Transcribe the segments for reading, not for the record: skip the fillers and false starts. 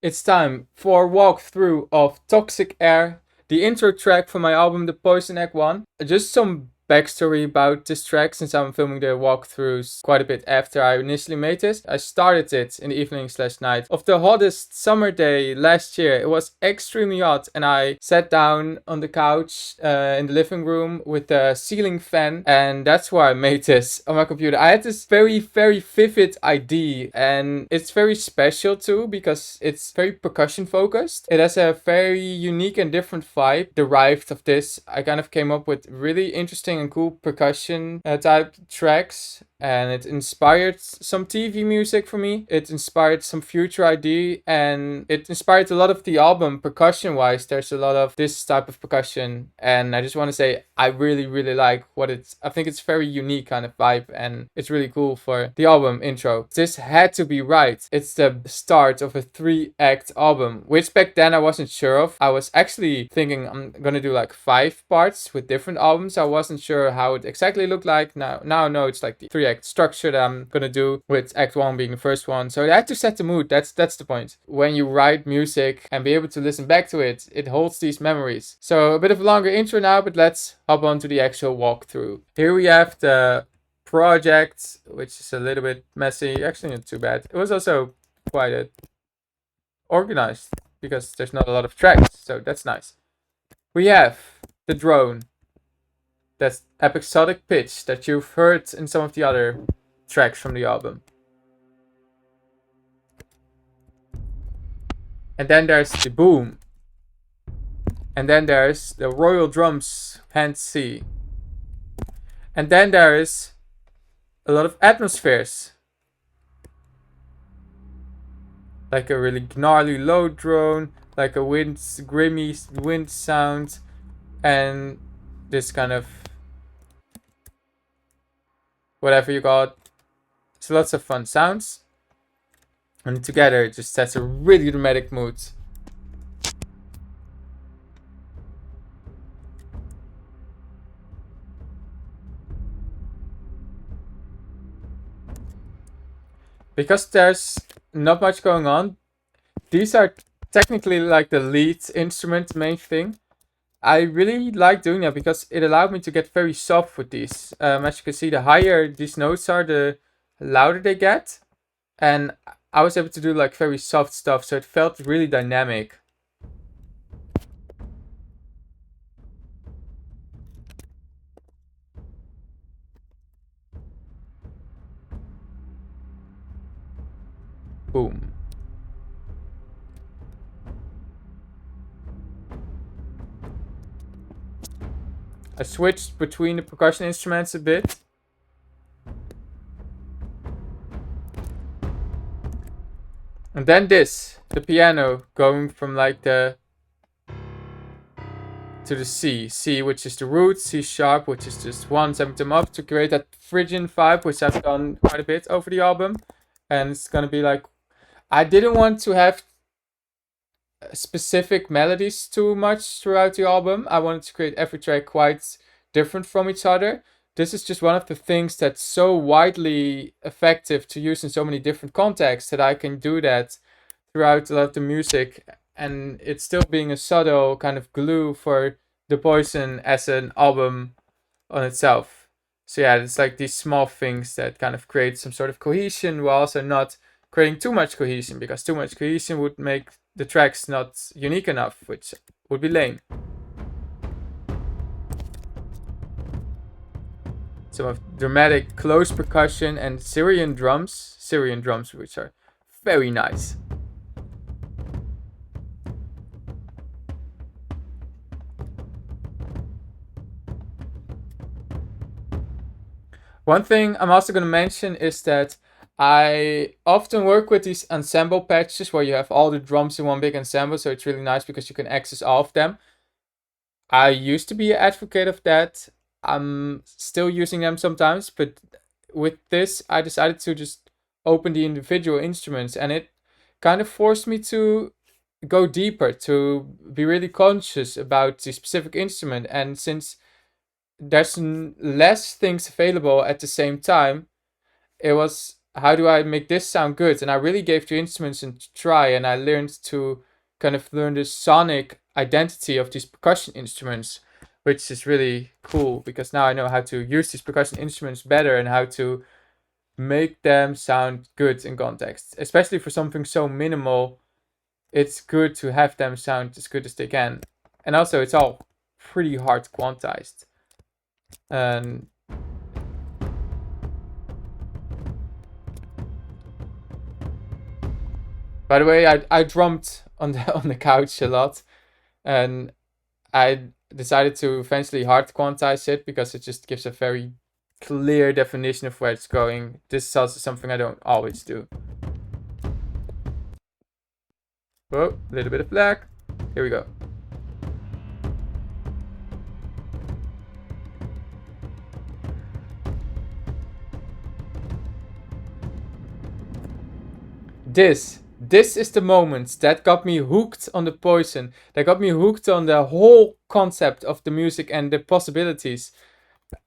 It's time for a walkthrough of Toxic Air, the intro track for my album The Poison Egg 1. Just some backstory about this track, since I'm filming the walkthroughs quite a bit after I initially made this. I started it in the evening/night of the hottest summer day last year. It was extremely hot, and I sat down on the couch in the living room with the ceiling fan, and that's why I made this on my computer. I had this very, very vivid idea, and it's very special too because it's very percussion focused. It has a very unique and different vibe derived of this. I kind of came up with really interesting and cool percussion type tracks, and it inspired some TV music for me. It inspired some future ID, and it inspired a lot of the album percussion wise. There's a lot of this type of percussion, and I just want to say I really, really like what it's. I think it's very unique kind of vibe, and it's really cool for the album intro. This had to be right. It's the start of a 3-act album, which back then I wasn't sure of. I was actually thinking I'm gonna do like 5 parts with different albums. I wasn't sure how it exactly looked like. Now I know it's like the 3-act structure that I'm gonna do, with act 1 being the first one. So I had to set the mood. That's the point. When you write music and be able to listen back to it, it holds these memories. So a bit of a longer intro now, but let's hop on to the actual walkthrough. Here we have the project, which is a little bit messy. Actually, not too bad. It was also quite organized because there's not a lot of tracks, so that's nice. We have the drone. That's episodic pitch that you've heard in some of the other tracks from the album. And then there's the boom. And then there's the royal drums, hand C. And then there is a lot of atmospheres. Like a really gnarly low drone, like a grimy wind sound, and this kind of whatever you call it. So lots of fun sounds, and together it just sets a really dramatic mood. Because there's not much going on, these are technically like the lead instrument, main thing. I really like doing that because it allowed me to get very soft with these. As you can see, the higher these notes are, the louder they get. And I was able to do like very soft stuff, so it felt really dynamic. Boom. I switched between the percussion instruments a bit. And then this, the piano, going from like the to the C, which is the root, C sharp, which is just 1/7 up, to create that Phrygian vibe, which I've done quite a bit over the album. And it's gonna be like, I didn't want to have specific melodies too much throughout the album. I wanted to create every track quite different from each other. This is just one of the things that's so widely effective to use in so many different contexts that I can do that throughout a lot of the music, and it's still being a subtle kind of glue for The Poison as an album on itself. So yeah, it's like these small things that kind of create some sort of cohesion while also not creating too much cohesion, because too much cohesion would make the tracks not unique enough, which would be lame. Some of dramatic close percussion and Syrian drums, which are very nice. One thing I'm also going to mention is that I often work with these ensemble patches where you have all the drums in one big ensemble, so it's really nice because you can access all of them. I used to be an advocate of that. I'm still using them sometimes, but with this, I decided to just open the individual instruments, and it kind of forced me to go deeper, to be really conscious about the specific instrument. And since there's less things available at the same time, it was how do I make this sound good? And I really gave the instruments a try, and I learned to kind of learn the sonic identity of these percussion instruments, which is really cool because now I know how to use these percussion instruments better and how to make them sound good in context. Especially for something so minimal, it's good to have them sound as good as they can. And also, it's all pretty hard quantized. And by the way, I drummed on the couch a lot, and I decided to eventually hard quantize it because it just gives a very clear definition of where it's going. This is also something I don't always do. Whoa, a little bit of black. Here we go. This is the moment that got me hooked on the Poison. That got me hooked on the whole concept of the music and the possibilities.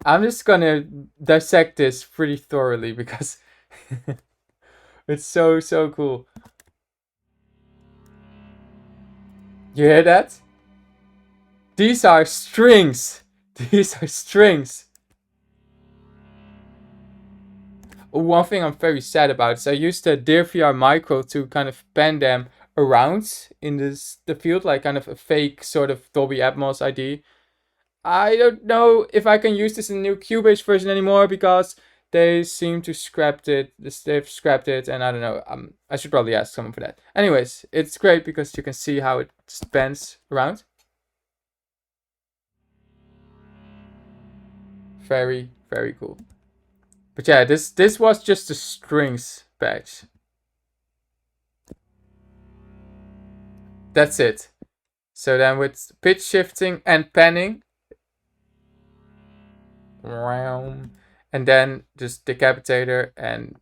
I'm just gonna dissect this pretty thoroughly because it's so cool. You hear that? These are strings. These are strings. One thing I'm very sad about is I used the DearVR Micro to kind of pan them around in the field, like kind of a fake sort of Dolby Atmos ID. I don't know if I can use this in the new Cubase version anymore because they seem to scrapped it. They've scrapped it, and I don't know. I should probably ask someone for that. Anyways, it's great because you can see how it spans around. Very cool. But yeah, this was just the strings patch. That's it. So then with pitch shifting and panning, and then just decapitator and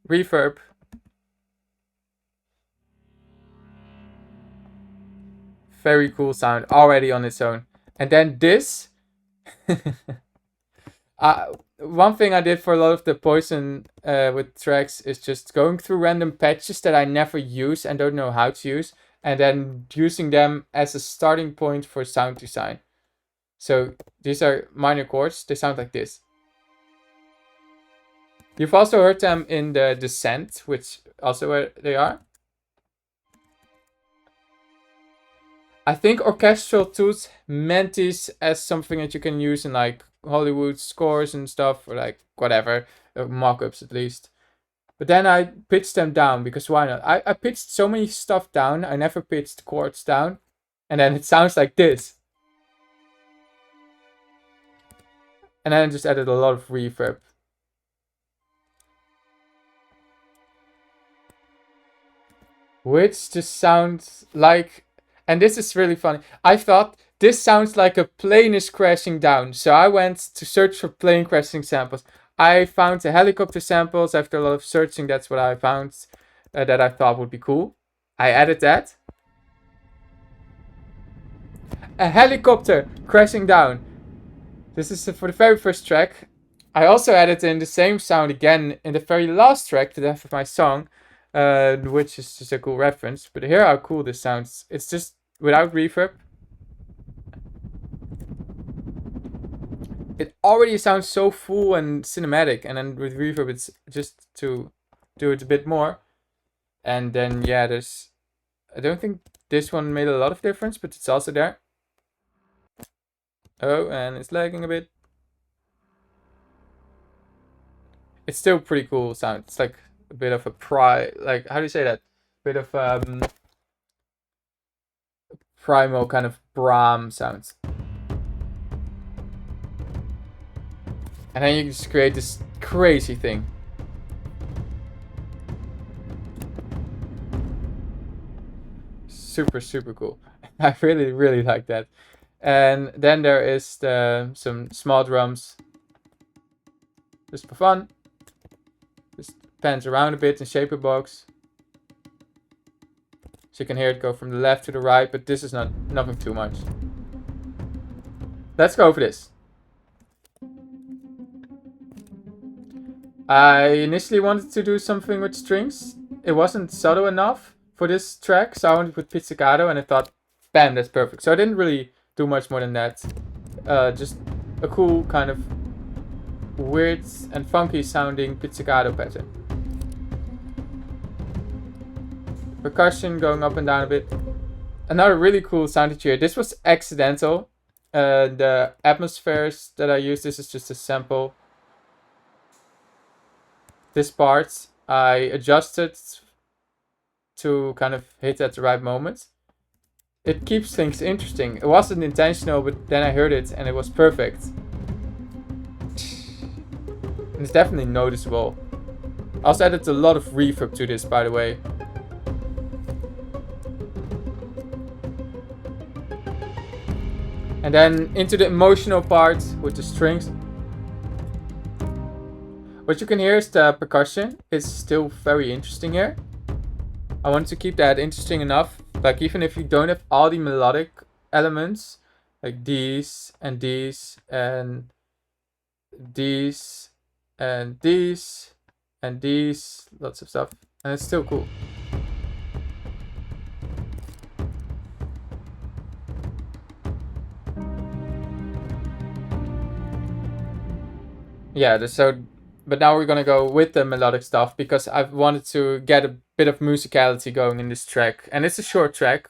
reverb. Very cool sound already on its own. And then this. One thing I did for a lot of the Poison with tracks is just going through random patches that I never use and don't know how to use, and then using them as a starting point for sound design. So these are minor chords. They sound like this. You've also heard them in the Descent, which also where they are. I think Orchestral Tools meant this as something that you can use in like Hollywood scores and stuff, or like whatever, mock-ups at least. But then I pitched them down because why not? I pitched so many stuff down. I never pitched chords down. And then it sounds like this. And then I just added a lot of reverb. Which just sounds like... And this is really funny. I thought this sounds like a plane is crashing down. So I went to search for plane crashing samples. I found the helicopter samples. After a lot of searching, that's what I found that I thought would be cool. I added that. A helicopter crashing down. This is for the very first track. I also added in the same sound again in the very last track, the death of my song, which is just a cool reference. But here how cool this sounds. It's just without reverb. It already sounds so full and cinematic, and then with reverb it's just to do it a bit more. And then yeah, I don't think this one made a lot of difference, but it's also there. Oh, and it's lagging a bit. It's still pretty cool sound. It's like a bit of a like how do you say that? Bit of primal kind of Brahm sounds. And then you just create this crazy thing. Super cool. I really like that. And then there is some small drums. Just for fun. Just pans around a bit in Shaper Box. So you can hear it go from the left to the right, but this is nothing too much. Let's go for this. I initially wanted to do something with strings. It wasn't subtle enough for this track, so I wanted with pizzicato, and I thought, bam, that's perfect. So I didn't really do much more than that. Just a cool kind of weird and funky sounding pizzicato pattern. Percussion going up and down a bit. Another really cool sound here. This was accidental. The atmospheres that I used, this is just a sample. This part I adjusted to kind of hit at the right moment. It keeps things interesting. It wasn't intentional, but then I heard it and it was perfect. And it's definitely noticeable. I also added a lot of reverb to this, by the way. And then into the emotional part with the strings. What you can hear is the percussion. It's still very interesting here. I want to keep that interesting enough. Like, even if you don't have all the melodic elements, like these and these and these and these and these, lots of stuff, and it's still cool. Yeah, so, but now we're gonna go with the melodic stuff because I've wanted to get a bit of musicality going in this track, and it's a short track.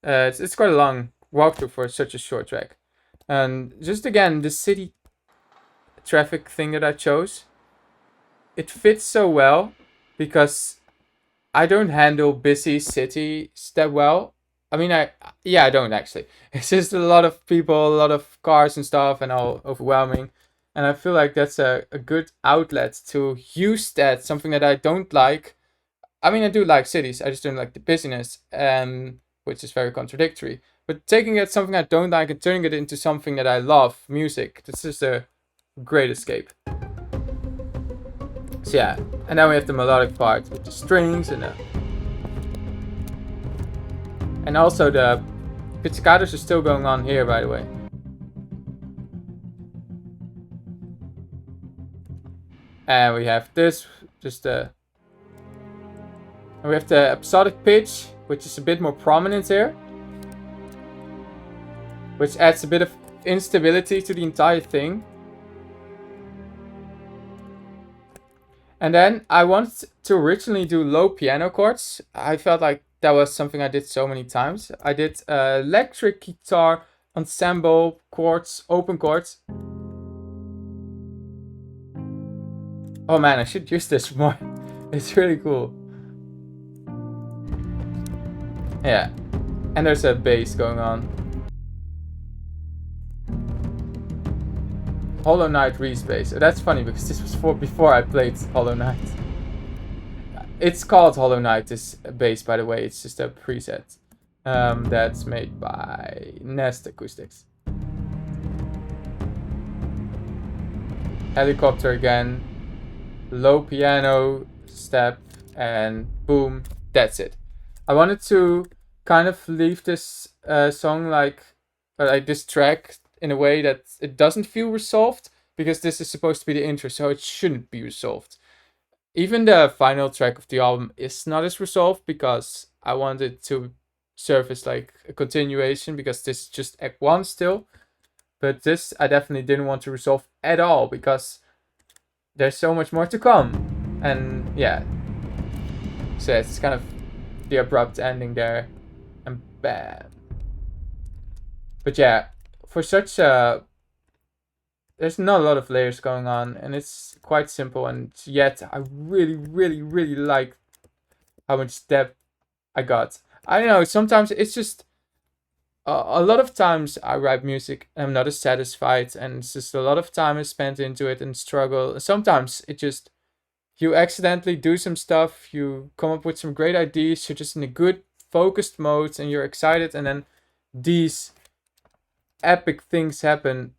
It's quite a long walkthrough for such a short track, and just again the city traffic thing that I chose, it fits so well because I don't handle busy cities that well. I mean, I don't actually. It's just a lot of people, a lot of cars and stuff, and all overwhelming. And I feel like that's a good outlet to use that, something that I don't like. I mean, I do like cities, I just don't like the busyness, which is very contradictory. But taking it something I don't like and turning it into something that I love, music, that's just a great escape. So yeah, and then we have the melodic part with the strings and also the pizzicatos are still going on here, by the way. And we have this, and we have the episodic pitch, which is a bit more prominent here, which adds a bit of instability to the entire thing. And then I wanted to originally do low piano chords. I felt like that was something I did so many times. I did electric guitar, ensemble chords, open chords. Oh man, I should use this more. It's really cool. Yeah. And there's a bass going on. Hollow Knight Reese bass. That's funny because this was before I played Hollow Knight. It's called Hollow Knight, this bass, by the way. It's just a preset. That's made by Nest Acoustics. Helicopter again. Low piano step, and boom, that's it. I wanted to kind of leave this song like this track in a way that it doesn't feel resolved, because this is supposed to be the intro, so it shouldn't be resolved. Even the final track of the album is not as resolved because I wanted to serve as like a continuation, because this is just Act 1 still. But this I definitely didn't want to resolve at all because there's so much more to come. And yeah, so it's kind of the abrupt ending there, and bam. But yeah, for such there's not a lot of layers going on, and it's quite simple, and yet I really, really, really like how much depth I got. I don't know, sometimes it's just a lot of times I write music and I'm not as satisfied, and it's just a lot of time is spent into it and struggle. Sometimes it just, you accidentally do some stuff, you come up with some great ideas, you're just in a good focused mode and you're excited, and then these epic things happen.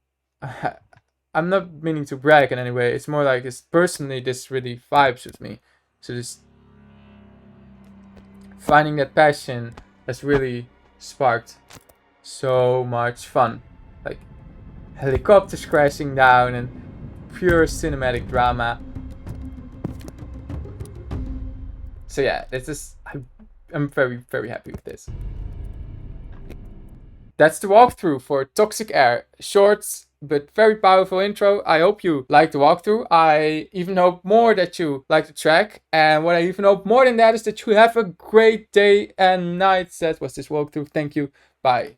I'm not meaning to brag in any way, it's more like it's personally this really vibes with me. So just finding that passion has really sparked so much fun. Like helicopters crashing down and pure cinematic drama. So yeah, I'm very, very happy with this. That's the walkthrough for Toxic Air. Short but very powerful intro. I hope you like the walkthrough. I even hope more that you like the track. And what I even hope more than that is that you have a great day and night. That was this walkthrough. Thank you. Bye.